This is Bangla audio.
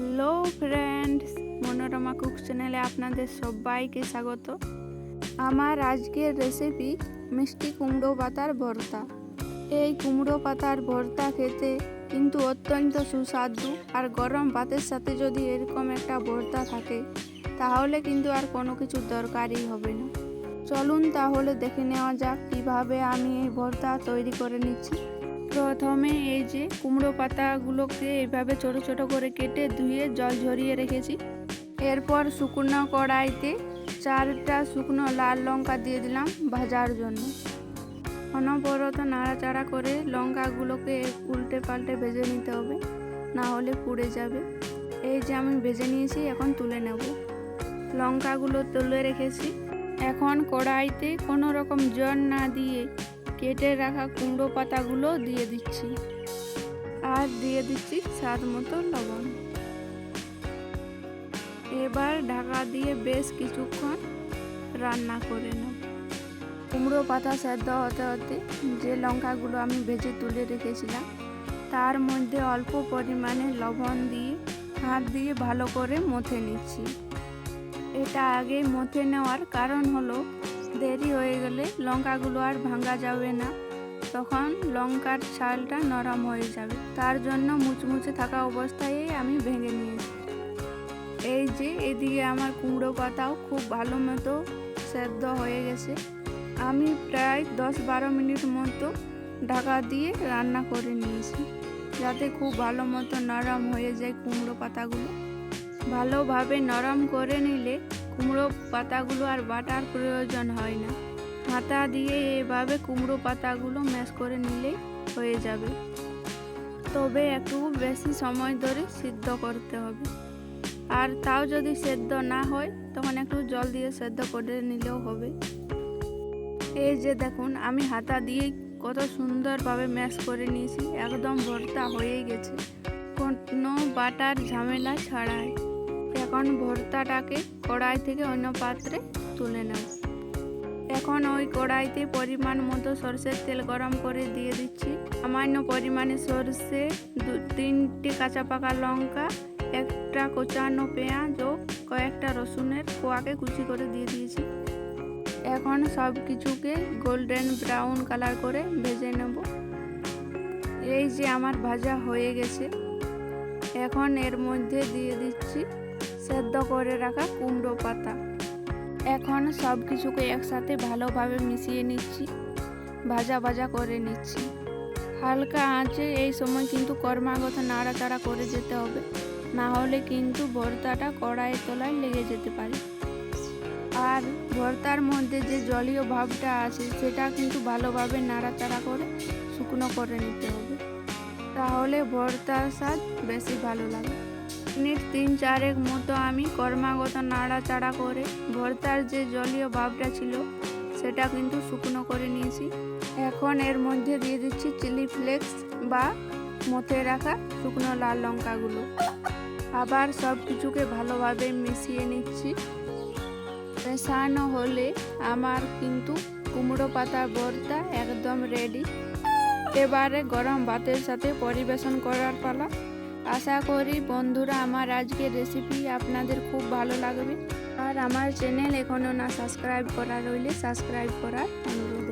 হ্যালো ফ্রেন্ডস, মনোরমা কুক চ্যানেলে আপনাদের সবাইকে স্বাগত। আমার আজকের রেসিপি মিষ্টি কুমড়ো পাতার ভর্তা। এই কুমড়ো পাতার ভর্তা খেতে কিন্তু অত্যন্ত সুস্বাদু, আর গরম ভাতের সাথে যদি এরকম একটা ভর্তা থাকে তাহলে কিন্তু আর কোনো কিছু দরকারই হবে না। চলুন তাহলে দেখে নেওয়া যাক কিভাবে আমি এই ভর্তা তৈরি করে নিচ্ছি। প্রথমে এই যে কুমড়ো পাতাগুলোকে এইভাবে ছোট ছোট করে কেটে ধুয়ে জল ঝরিয়ে রেখেছি। এরপর শুকনো কড়াইতে 4টা শুকনো লাল লঙ্কা দিয়ে দিলাম ভাজার জন্য। অনবরত নাড়াচাড়া করে লঙ্কাগুলোকে উল্টে পাল্টে ভেজে নিতে হবে, না হলে পুড়ে যাবে। এই যে আমি ভেজে নিয়েছি, এখন তুলে নেব। লঙ্কাগুলো তুলে রেখেছি। এখন কড়াইতে কোনো রকম জল না দিয়ে কেটে রাখা কুমড়ো পাতাগুলো দিয়ে দিচ্ছি, আর দিয়ে দিচ্ছি স্বাদ মতো লবণ। এবার ঢাকা দিয়ে বেশ কিছুক্ষণ রান্না করে নেব। কুমড়ো পাতা সেদ্ধ হতে হতে যে লঙ্কাগুলো আমি ভেজে তুলে রেখেছিলাম তার মধ্যে অল্প পরিমাণে লবণ দিয়ে হাত দিয়ে ভালো করে মথে নিচ্ছি। এটা আগে মথে নেওয়ার কারণ হলো দেরি হয়ে গেলে লঙ্কাগুলো আর ভাঙা যাবে না, তখন লঙ্কার ছালটা নরম হয়ে যাবে। তার জন্য মুচমুচে থাকা অবস্থায় আমি ভেঙে নিয়েছি। এই যে এদিকে আমার কুমড়ো পাতাও খুব ভালো মতো সেদ্ধ হয়ে গেছে। আমি প্রায় 10-12 মিনিট মতো ঢাকা দিয়ে রান্না করে নিয়েছি, যাতে খুব ভালো মতো নরম হয়ে যায় কুমড়ো পাতাগুলো। ভালোভাবে নরম করে নিলে কুমড়ো পাতাগুলো আর বাটার প্রয়োজন হয় না। হাতা দিয়ে এভাবে কুমড়ো পাতাগুলো ম্যাশ করে নিলেই হয়ে যাবে, তবে একটু বেশি সময় ধরে সিদ্ধ করতে হবে। আর তাও যদি সেদ্ধ না হয় তখন একটু জল দিয়ে সেদ্ধ করে নিলেও হবে। এই যে দেখুন, আমি হাতা দিয়ে কত সুন্দরভাবে ম্যাশ করে নিয়েছি, একদম ভর্তা হয়েই গেছে, কোনো বাটার ঝামেলা ছাড়াই। এখন ভর্তাটাকে কড়াই থেকে অন্য পাত্রে তুলে নেব। এখন ওই কড়াইতে পরিমাণ মতো সরষের তেল গরম করে দিয়ে দিচ্ছি। সামান্য পরিমাণে সরষে, 2-3টে কাঁচা পাকা লঙ্কা, একটা কোচানো পেঁয়াজ ও কয়েকটা রসুনের কোয়াকে কুচি করে দিয়ে দিয়েছি। এখন সব কিছুকে গোল্ডেন ব্রাউন কালার করে ভেজে নেব। এই যে আমার ভাজা হয়ে গেছে। এখন এর মধ্যে দিয়ে দিচ্ছি সেদ্ধ করে রাখা কুমড়ো পাতা। এখন সব কিছুকে একসাথে ভালোভাবে মিশিয়ে নিচ্ছি, ভাজা ভাজা করে নিচ্ছি। হালকা আঁচে এই সময় কিন্তু ক্রমাগত নাড়াচাড়া করে যেতে হবে, না হলে কিন্তু ভর্তাটা কড়াইয়ের তলায় লেগে যেতে পারে। আর ভর্তার মধ্যে যে জলীয় ভাবটা আছে সেটা কিন্তু ভালোভাবে নাড়াচাড়া করে শুকনো করে নিতে হবে, তাহলে ভর্তার স্বাদ বেশি ভালো লাগে। মিনিট 3-4 মতো আমি ক্রমাগত নাড়াচাড়া করে ভর্তার যে জলীয় ভাবটা ছিল সেটা কিন্তু শুকনো করে নিয়েছি। এখন এর মধ্যে দিয়ে দিচ্ছি চিলি ফ্লেক্স বা মথে রাখা শুকনো লাল লঙ্কাগুলো। আবার সব কিছুকে ভালোভাবে মিশিয়ে নিচ্ছি। মেশানো হলে আমার কিন্তু কুমড়ো পাতার ভর্তা একদম রেডি। এবারে গরম ভাতের সাথে পরিবেশন করার পালা। আশা করি বন্ধুরা আমার আজকের রেসিপি আপনাদের খুব ভালো লাগবে। আর আমার চ্যানেল এখনও না সাবস্ক্রাইব করা রইলে সাবস্ক্রাইব করার অনুরোধ।